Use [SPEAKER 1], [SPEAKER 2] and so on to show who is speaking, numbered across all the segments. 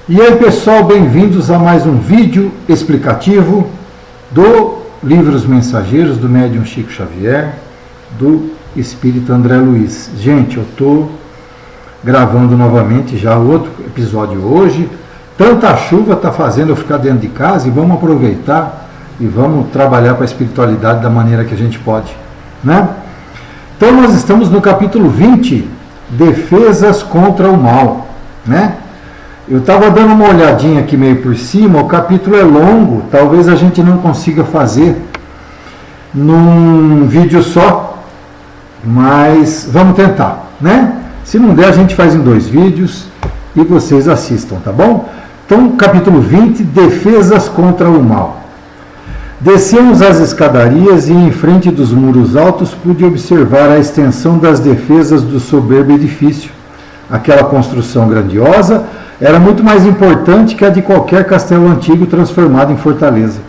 [SPEAKER 1] E aí pessoal, bem-vindos a mais um vídeo explicativo do Livro Os Mensageiros, do Médium Chico Xavier, do Espírito André Luiz. Gente, eu estou gravando novamente já outro episódio hoje. Tanta chuva está fazendo eu ficar dentro de casa e vamos aproveitar e vamos trabalhar para a espiritualidade da maneira que a gente pode, né? Então nós estamos no capítulo 20, Defesas contra o Mal, né? Eu estava dando uma olhadinha aqui meio por cima, o capítulo é longo, talvez a gente não consiga fazer num vídeo só, mas vamos tentar, né? Se não der, a gente faz em 2 vídeos e vocês assistam, tá bom? Então, capítulo 20, Defesas contra o Mal. Descemos as escadarias e, em frente dos muros altos, pude observar a extensão das defesas do soberbo edifício. Aquela construção grandiosa era muito mais importante que a de qualquer castelo antigo transformado em fortaleza.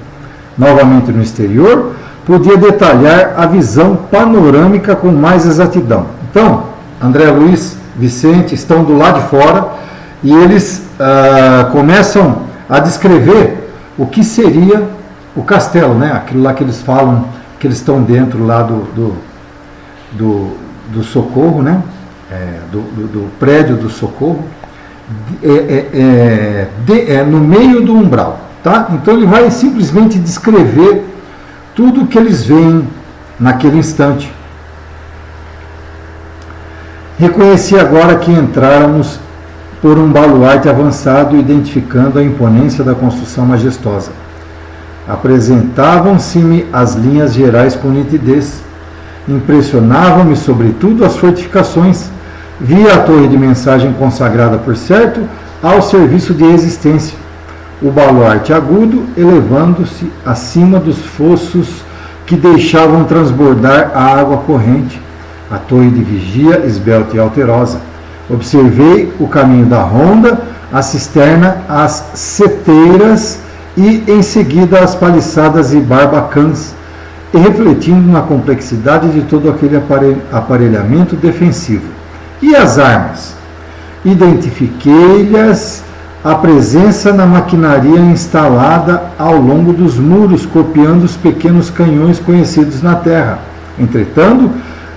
[SPEAKER 1] Novamente no exterior, podia detalhar a visão panorâmica com mais exatidão. Então, André Luiz, Vicente estão do lado de fora e eles começam a descrever o que seria o castelo, né? Aquilo lá que eles falam, que eles estão dentro lá do Socorro, né? Do prédio do Socorro, no meio do umbral, tá? Então ele vai simplesmente descrever tudo o que eles veem naquele instante. Reconheci agora que entráramos por um baluarte avançado, identificando a imponência da construção majestosa. Apresentavam-se-me as linhas gerais com nitidez. Impressionavam-me, sobretudo, as fortificações. Via a torre de mensagem consagrada, por certo, ao serviço de existência. O baluarte agudo, elevando-se acima dos fossos que deixavam transbordar a água corrente. A torre de vigia, esbelta e alterosa. Observei o caminho da ronda, a cisterna, as seteiras e, em seguida, as paliçadas e barbacãs, e refletindo na complexidade de todo aquele aparelhamento defensivo. E as armas? Identifiquei-lhes a presença na maquinaria instalada ao longo dos muros, copiando os pequenos canhões conhecidos na terra.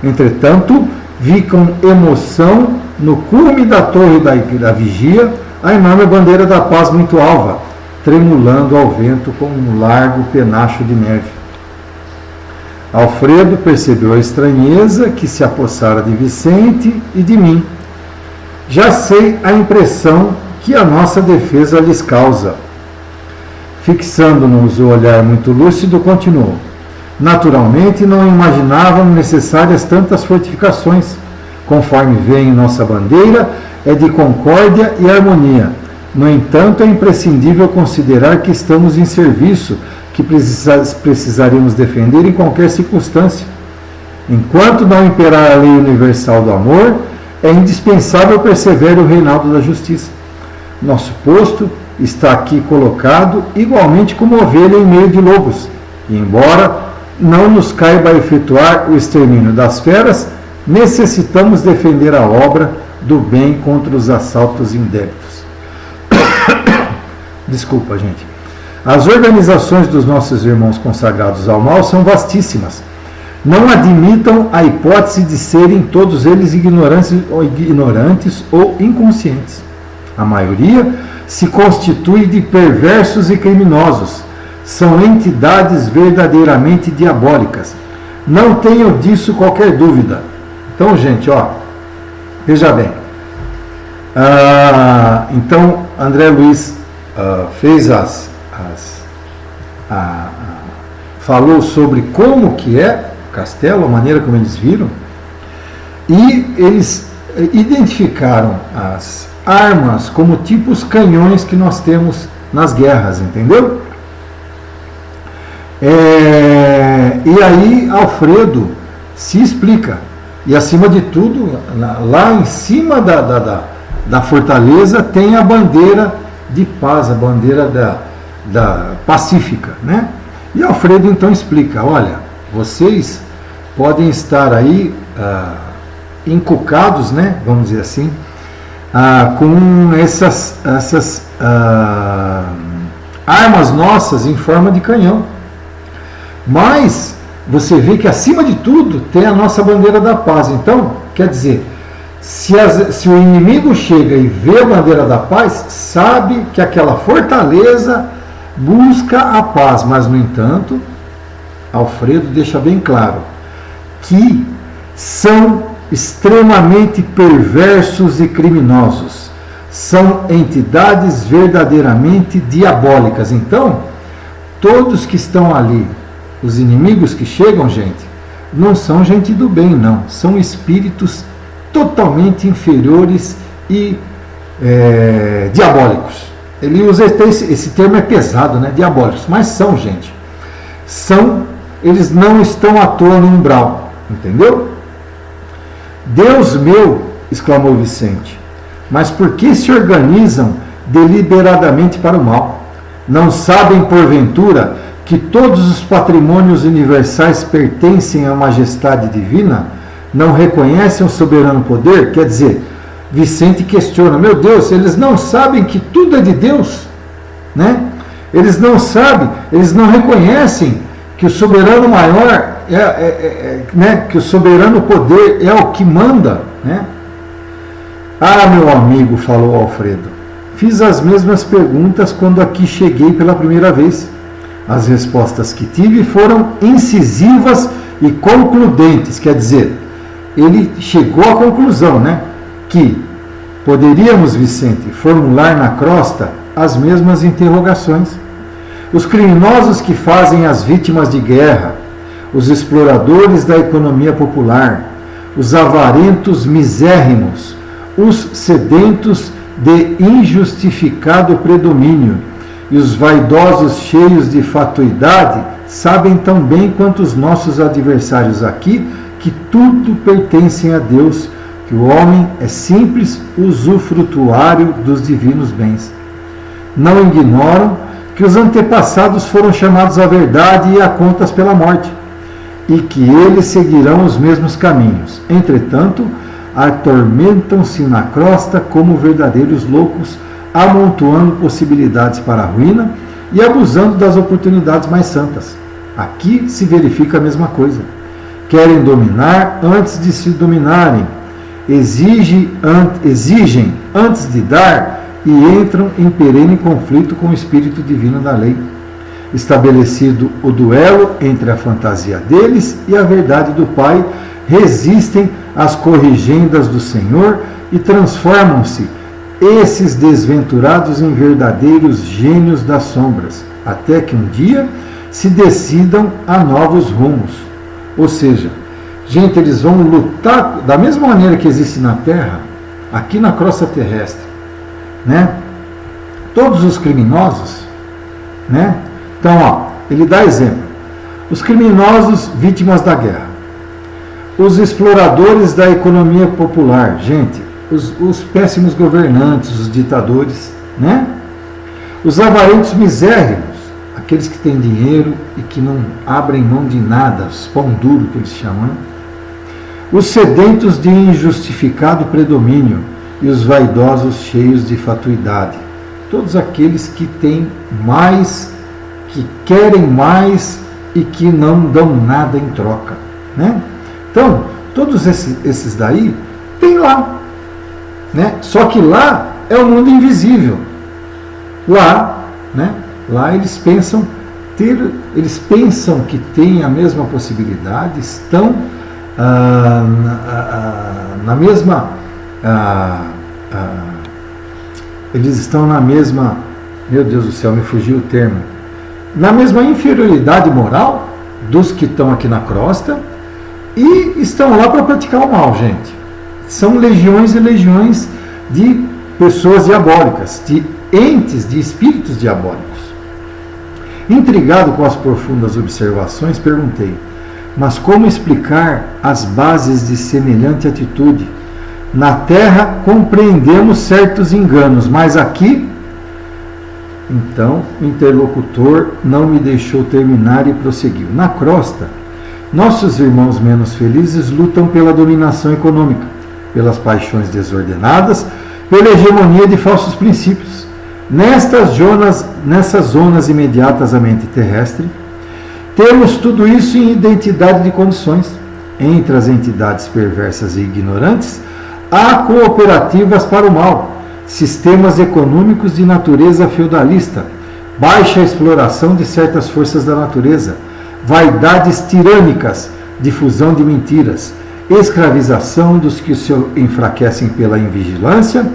[SPEAKER 1] Entretanto, vi com emoção, no cume da torre da vigia, a enorme bandeira da paz muito alva, tremulando ao vento com um largo penacho de neve. Alfredo percebeu a estranheza que se apossara de Vicente e de mim. Já sei a impressão que a nossa defesa lhes causa. Fixando-nos o olhar muito lúcido, continuou. Naturalmente, não imaginavam necessárias tantas fortificações. Conforme vê em nossa bandeira, é de concórdia e harmonia. No entanto, é imprescindível considerar que estamos em serviço, que precisaremos defender em qualquer circunstância. Enquanto não imperar a lei universal do amor, é indispensável persevere o reinado da justiça. Nosso posto está aqui colocado igualmente como ovelha em meio de lobos, e embora não nos caiba efetuar o extermínio das feras, necessitamos defender a obra do bem contra os assaltos indébitos. Desculpa, gente. As organizações dos nossos irmãos consagrados ao mal são vastíssimas. Não admitam a hipótese de serem todos eles ignorantes ou inconscientes. A maioria se constitui de perversos e criminosos. São entidades verdadeiramente diabólicas. Não tenho disso qualquer dúvida. Então, gente, veja bem. Então, André Luiz fez falou sobre como que é o castelo, a maneira como eles viram, e eles identificaram as armas como tipos canhões que nós temos nas guerras, entendeu? E aí Alfredo se explica, e acima de tudo, lá em cima da fortaleza tem a bandeira de paz, a bandeira da pacífica, né? E Alfredo então explica, olha, vocês podem estar aí encucados, né, vamos dizer assim, com essas armas nossas em forma de canhão. Mas você vê que acima de tudo tem a nossa bandeira da paz. Então, quer dizer, se o inimigo chega e vê a bandeira da paz, sabe que aquela fortaleza busca a paz. Mas, no entanto, Alfredo deixa bem claro que são extremamente perversos e criminosos. São entidades verdadeiramente diabólicas. Então, todos que estão ali, os inimigos que chegam, gente, não são gente do bem, não. São espíritos totalmente inferiores e diabólicos. Ele usa esse termo, é pesado, né? Diabólicos. Mas são, gente. Eles não estão à toa no umbral. Entendeu? Deus meu, exclamou Vicente, mas por que se organizam deliberadamente para o mal? Não sabem, porventura, que todos os patrimônios universais pertencem à majestade divina? Não reconhecem o soberano poder? Quer dizer, Vicente questiona, meu Deus, eles não sabem que tudo é de Deus? Né? Eles não sabem, eles não reconhecem que o soberano maior, que o soberano poder é o que manda, né? Ah, meu amigo, falou Alfredo, fiz as mesmas perguntas quando aqui cheguei pela primeira vez. As respostas que tive foram incisivas e concludentes, quer dizer, ele chegou à conclusão, né, que poderíamos, Vicente, formular na crosta as mesmas interrogações. Os criminosos que fazem as vítimas de guerra, os exploradores da economia popular, os avarentos misérrimos, os sedentos de injustificado predomínio e os vaidosos cheios de fatuidade sabem tão bem quanto os nossos adversários aqui que tudo pertence a Deus, que o homem é simples usufrutuário dos divinos bens. Não ignoram que os antepassados foram chamados à verdade e a contas pela morte, e que eles seguirão os mesmos caminhos. Entretanto, atormentam-se na crosta como verdadeiros loucos, amontoando possibilidades para a ruína e abusando das oportunidades mais santas. Aqui se verifica a mesma coisa. Querem dominar antes de se dominarem, exigem antes de dar e entram em perene conflito com o Espírito Divino da lei. Estabelecido o duelo entre a fantasia deles e a verdade do Pai, resistem às corrigendas do Senhor e transformam-se esses desventurados em verdadeiros gênios das sombras, até que um dia se decidam a novos rumos. Ou seja, gente, eles vão lutar da mesma maneira que existe na Terra, aqui na crosta terrestre, né? Todos os criminosos, né? Então, ó, ele dá exemplo. Os criminosos vítimas da guerra, os exploradores da economia popular, gente, os péssimos governantes, os ditadores, né? Os avarentos misérrimos, aqueles que têm dinheiro e que não abrem mão de nada, os pão duro que eles chamam, né? Os sedentos de injustificado predomínio e os vaidosos cheios de fatuidade, todos aqueles que têm mais, que querem mais e que não dão nada em troca, né? Então, todos esses daí tem lá, né? Só que lá é o mundo invisível. Lá, né? Lá eles pensam que têm a mesma possibilidade, estão na mesma, eles estão na mesma, meu Deus do céu, me fugiu o termo, na mesma inferioridade moral dos que estão aqui na crosta e estão lá para praticar o mal, gente. São legiões e legiões de pessoas diabólicas, de entes, de espíritos diabólicos. Intrigado com as profundas observações, perguntei, mas como explicar as bases de semelhante atitude? Na Terra compreendemos certos enganos, mas aqui... Então, o interlocutor não me deixou terminar e prosseguiu. Na crosta, nossos irmãos menos felizes lutam pela dominação econômica, pelas paixões desordenadas pela hegemonia de falsos princípios. Nessas zonas imediatas à mente terrestre, temos tudo isso em identidade de condições. Entre as entidades perversas e ignorantes, há cooperativas para o mal, sistemas econômicos de natureza feudalista, baixa exploração de certas forças da natureza, vaidades tirânicas, difusão de mentiras, escravização dos que se enfraquecem pela invigilância,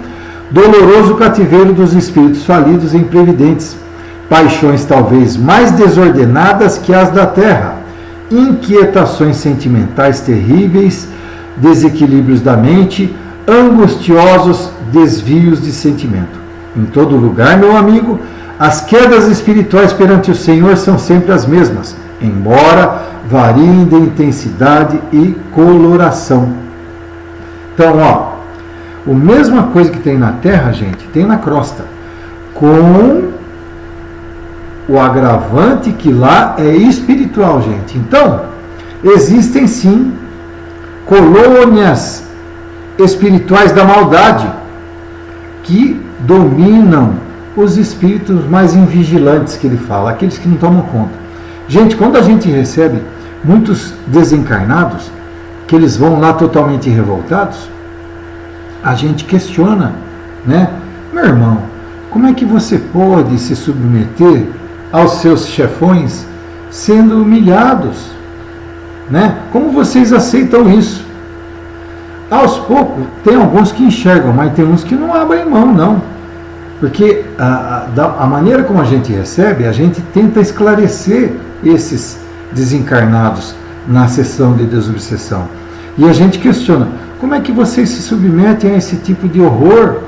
[SPEAKER 1] doloroso cativeiro dos espíritos falidos e imprevidentes, paixões talvez mais desordenadas que as da terra, inquietações sentimentais terríveis, desequilíbrios da mente, angustiosos desvios de sentimento. Em todo lugar, meu amigo, as quedas espirituais perante o Senhor são sempre as mesmas, embora variem de intensidade e coloração. Então, a mesma coisa que tem na Terra, gente, tem na crosta, com o agravante que lá é espiritual, gente. Então, existem sim colônias espirituais da maldade que dominam os espíritos mais invigilantes, que ele fala, aqueles que não tomam conta. Gente, quando a gente recebe muitos desencarnados, que eles vão lá totalmente revoltados, a gente questiona, né? Meu irmão, como é que você pode se submeter aos seus chefões sendo humilhados, né? Como vocês aceitam isso? Aos poucos, tem alguns que enxergam, mas tem uns que não abrem mão, não. Porque a maneira como a gente recebe, a gente tenta esclarecer esses desencarnados na sessão de desobsessão. E a gente questiona, como é que vocês se submetem a esse tipo de horror,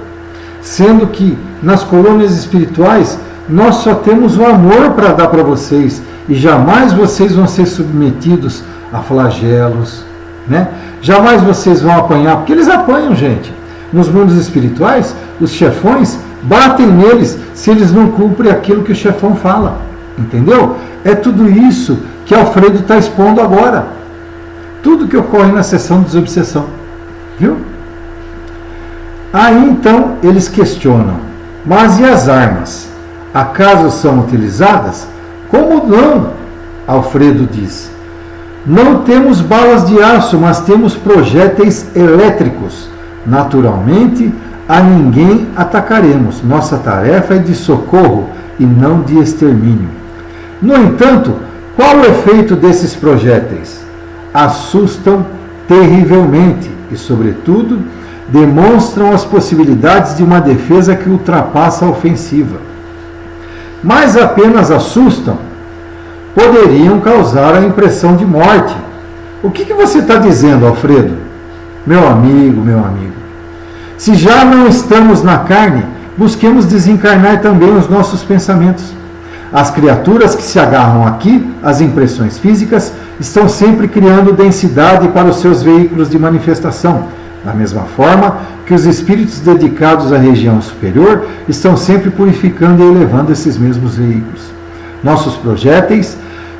[SPEAKER 1] sendo que nas colônias espirituais nós só temos o amor para dar para vocês, e jamais vocês vão ser submetidos a flagelos, né? Jamais vocês vão apanhar, porque eles apanham, gente. Nos mundos espirituais, os chefões batem neles se eles não cumprem aquilo que o chefão fala. Entendeu? É tudo isso que Alfredo está expondo agora. Tudo que ocorre na sessão de desobsessão. Viu? Aí então eles questionam, mas e as armas? Acaso são utilizadas? Como não? Alfredo diz. Não temos balas de aço, mas temos projéteis elétricos. Naturalmente, a ninguém atacaremos. Nossa tarefa é de socorro e não de extermínio. No entanto, qual o efeito desses projéteis? Assustam terrivelmente e, sobretudo, demonstram as possibilidades de uma defesa que ultrapassa a ofensiva. Mas apenas assustam, poderiam causar a impressão de morte. O que você está dizendo, Alfredo? Meu amigo, se já não estamos na carne, busquemos desencarnar também os nossos pensamentos. As criaturas que se agarram aqui às impressões físicas estão sempre criando densidade para os seus veículos de manifestação, da mesma forma que os espíritos dedicados à região superior estão sempre purificando e elevando esses mesmos veículos. Nossos projéteis,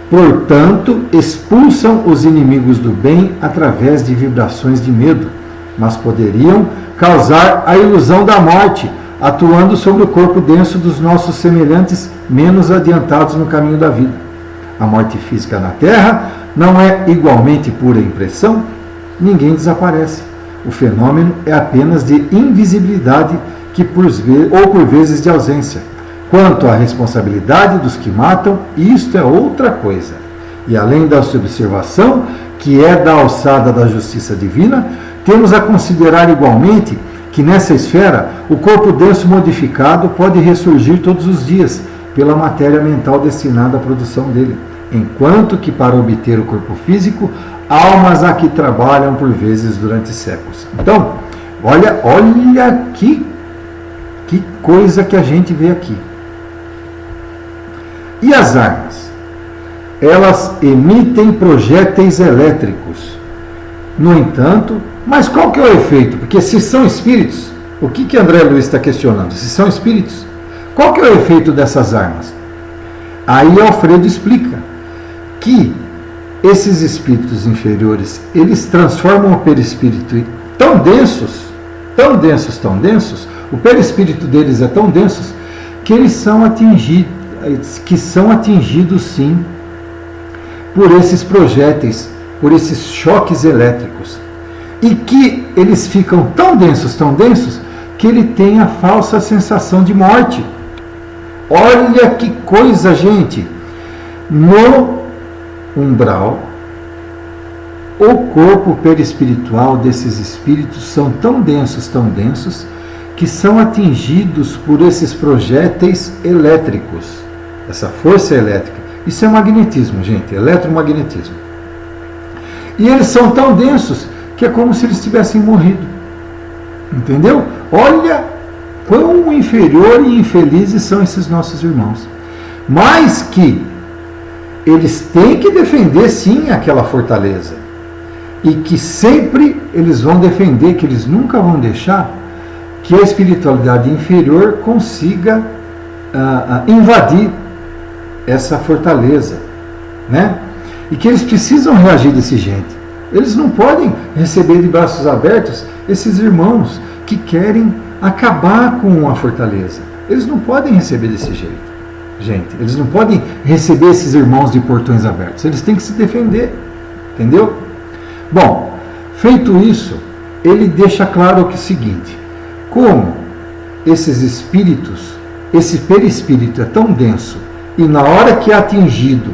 [SPEAKER 1] portanto, expulsam os inimigos do bem através de vibrações de medo, mas poderiam causar a ilusão da morte, atuando sobre o corpo denso dos nossos semelhantes menos adiantados no caminho da vida. A morte física na Terra não é igualmente pura impressão? Ninguém desaparece. O fenômeno é apenas de invisibilidade ou por vezes de ausência. Quanto à responsabilidade dos que matam, isto é outra coisa. E além da observação, que é da alçada da justiça divina, temos a considerar igualmente que nessa esfera o corpo denso modificado pode ressurgir todos os dias pela matéria mental destinada à produção dele, enquanto que para obter o corpo físico, almas aqui trabalham por vezes durante séculos. Então, olha que coisa que a gente vê aqui. E as armas? Elas emitem projéteis elétricos. No entanto, mas qual que é o efeito? Porque se são espíritos, o que André Luiz está questionando? Se são espíritos, qual que é o efeito dessas armas? Aí Alfredo explica que esses espíritos inferiores, eles transformam o perispírito tão densos, O perispírito deles é tão denso que eles são atingidos, sim, por esses projéteis, por esses choques elétricos. E que eles ficam tão densos, que ele tem a falsa sensação de morte. Olha que coisa, gente! No umbral, o corpo perispiritual desses espíritos são tão densos, que são atingidos por esses projéteis elétricos, essa força elétrica. Isso é magnetismo, gente, eletromagnetismo. E eles são tão densos que é como se eles tivessem morrido. Entendeu? Olha quão inferior e infelizes são esses nossos irmãos. Mas que eles têm que defender, sim, aquela fortaleza. E que sempre eles vão defender, que eles nunca vão deixar que a espiritualidade inferior consiga invadir essa fortaleza, né? E que eles precisam reagir desse jeito. Eles não podem receber de braços abertos esses irmãos que querem acabar com a fortaleza. Eles não podem receber desse jeito, gente. Eles não podem receber esses irmãos de portões abertos. Eles têm que se defender, entendeu? Bom, feito isso, ele deixa claro que é o seguinte: como esses espíritos, esse perispírito é tão denso, e na hora que é atingido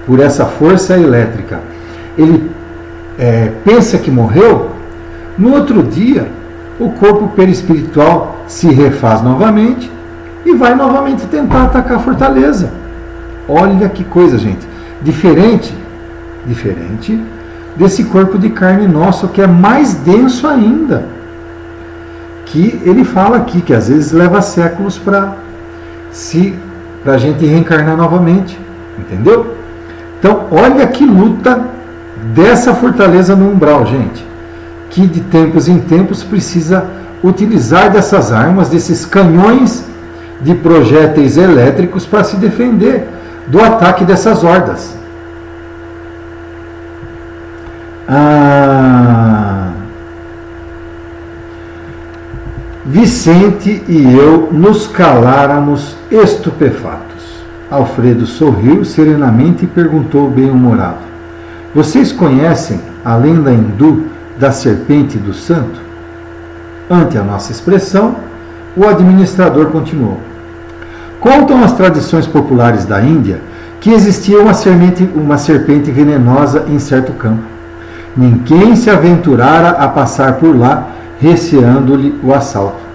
[SPEAKER 1] por essa força elétrica, ele pensa que morreu, no outro dia o corpo perispiritual se refaz novamente e vai novamente tentar atacar a fortaleza. Olha que coisa, gente. Diferente desse corpo de carne nosso, que é mais denso ainda, que ele fala aqui, que às vezes leva séculos para a gente reencarnar novamente, entendeu? Então, olha que luta dessa fortaleza no umbral, gente, que de tempos em tempos precisa utilizar dessas armas, desses canhões de projéteis elétricos para se defender do ataque dessas hordas. Vicente e eu nos caláramos estupefatos. Alfredo sorriu serenamente e perguntou bem-humorado: vocês conhecem a lenda hindu da serpente do santo? Ante a nossa expressão, o administrador continuou: contam as tradições populares da Índia que existia uma serpente venenosa em certo campo. Ninguém se aventurara a passar por lá, receando-lhe o assalto.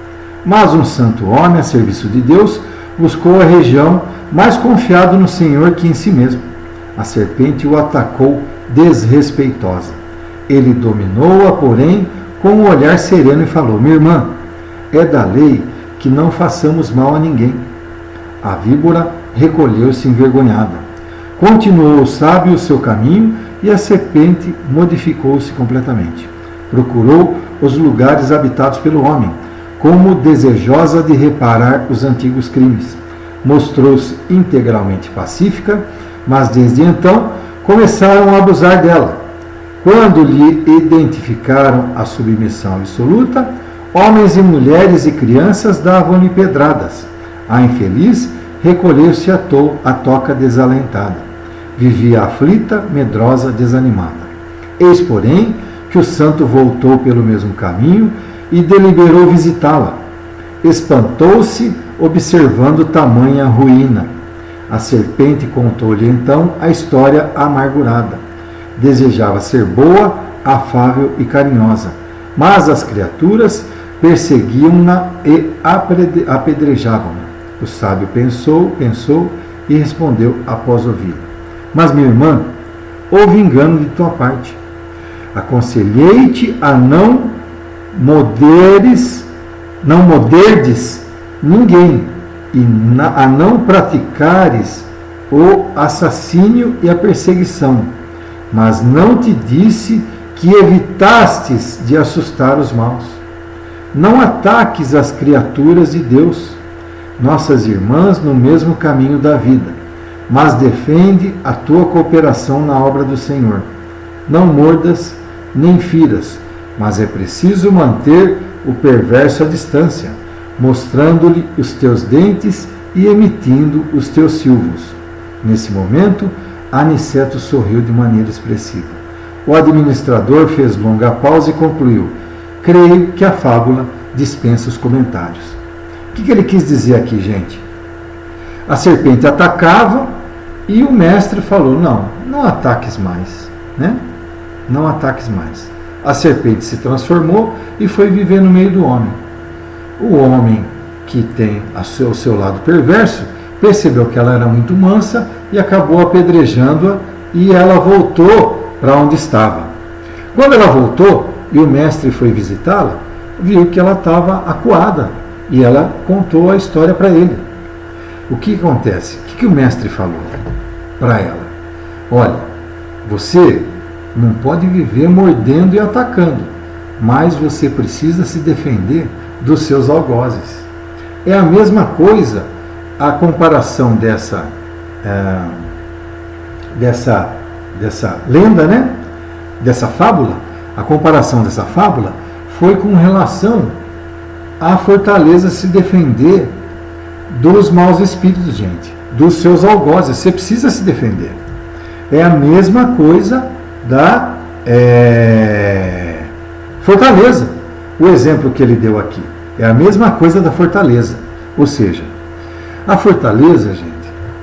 [SPEAKER 1] Mas um santo homem, a serviço de Deus, buscou a região, mais confiado no Senhor que em si mesmo. A serpente o atacou desrespeitosa. Ele dominou-a, porém, com um olhar sereno e falou: minha irmã, é da lei que não façamos mal a ninguém. A víbora recolheu-se envergonhada. Continuou o sábio o seu caminho e a serpente modificou-se completamente. Procurou os lugares habitados pelo homem, como desejosa de reparar os antigos crimes. Mostrou-se integralmente pacífica, mas desde então começaram a abusar dela. Quando lhe identificaram a submissão absoluta, homens e mulheres e crianças davam-lhe pedradas. A infeliz recolheu-se à toca desalentada. Vivia aflita, medrosa, desanimada. Eis, porém, que o santo voltou pelo mesmo caminho e deliberou visitá-la. Espantou-se, observando tamanha ruína. A serpente contou-lhe então a história amargurada. Desejava ser boa, afável e carinhosa, mas as criaturas perseguiam-na e apedrejavam-na. O sábio pensou e respondeu após ouvi-la: mas, minha irmã, houve engano de tua parte. Aconselhei-te a não moderdes ninguém e a não praticares o assassínio e a perseguição, mas não te disse que evitastes de assustar os maus. Não ataques as criaturas de Deus, nossas irmãs no mesmo caminho da vida, mas defende a tua cooperação na obra do Senhor. Não mordas nem firas, mas é preciso manter o perverso à distância, mostrando-lhe os teus dentes e emitindo os teus silvos. Nesse momento, Aniceto sorriu de maneira expressiva. O administrador fez longa pausa e concluiu: creio que a fábula dispensa os comentários. O que ele quis dizer aqui, gente? A serpente atacava e o mestre falou: não ataques mais, né? Não ataques mais. A serpente se transformou e foi viver no meio do homem. O homem, que tem o seu lado perverso, percebeu que ela era muito mansa e acabou apedrejando-a, e ela voltou para onde estava. Quando ela voltou e o mestre foi visitá-la, viu que ela estava acuada e ela contou a história para ele. O que acontece? O que o mestre falou para ela? Olha, você não pode viver mordendo e atacando, mas você precisa se defender dos seus algozes. É a mesma coisa a comparação dessa lenda, né? Dessa fábula. A comparação dessa fábula foi com relação à fortaleza se defender dos maus espíritos, gente, dos seus algozes. Você precisa se defender. É a mesma coisa da fortaleza. O exemplo que ele deu aqui é a mesma coisa da fortaleza. Ou seja, a fortaleza, gente,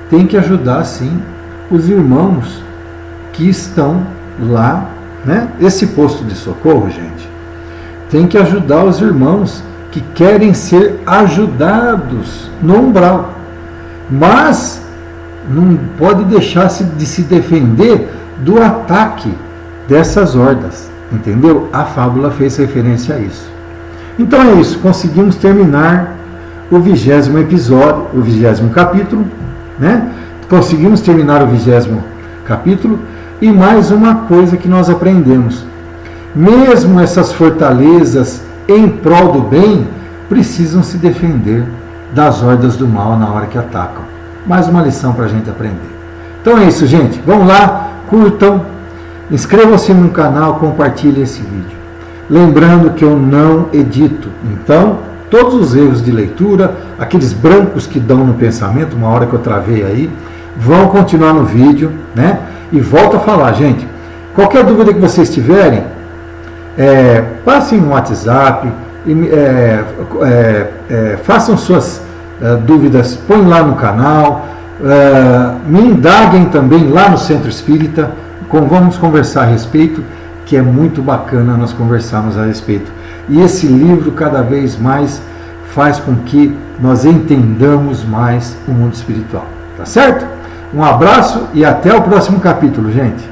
[SPEAKER 1] tem que ajudar, sim, os irmãos que estão lá, né? Esse posto de socorro, gente, tem que ajudar os irmãos que querem ser ajudados no umbral. Mas não pode deixar de se defender do ataque dessas hordas, entendeu? A fábula fez referência a isso. Então é isso, conseguimos terminar o 20º episódio, o 20º capítulo, né? Conseguimos terminar o 20º capítulo, e mais uma coisa que nós aprendemos: mesmo essas fortalezas em prol do bem precisam se defender das hordas do mal na hora que atacam. Mais uma lição para a gente aprender. Então é isso, gente. Vamos lá, curtam, inscrevam-se no canal, compartilhem esse vídeo. Lembrando que eu não edito, então todos os erros de leitura, aqueles brancos que dão no pensamento, uma hora que eu travei aí, vão continuar no vídeo, né? E volto a falar, gente, qualquer dúvida que vocês tiverem, passem no WhatsApp, façam suas dúvidas, põem lá no canal, me indaguem também lá no Centro Espírita, vamos conversar a respeito, que é muito bacana nós conversarmos a respeito. E esse livro cada vez mais faz com que nós entendamos mais o mundo espiritual. Tá certo? Um abraço e até o próximo capítulo, gente.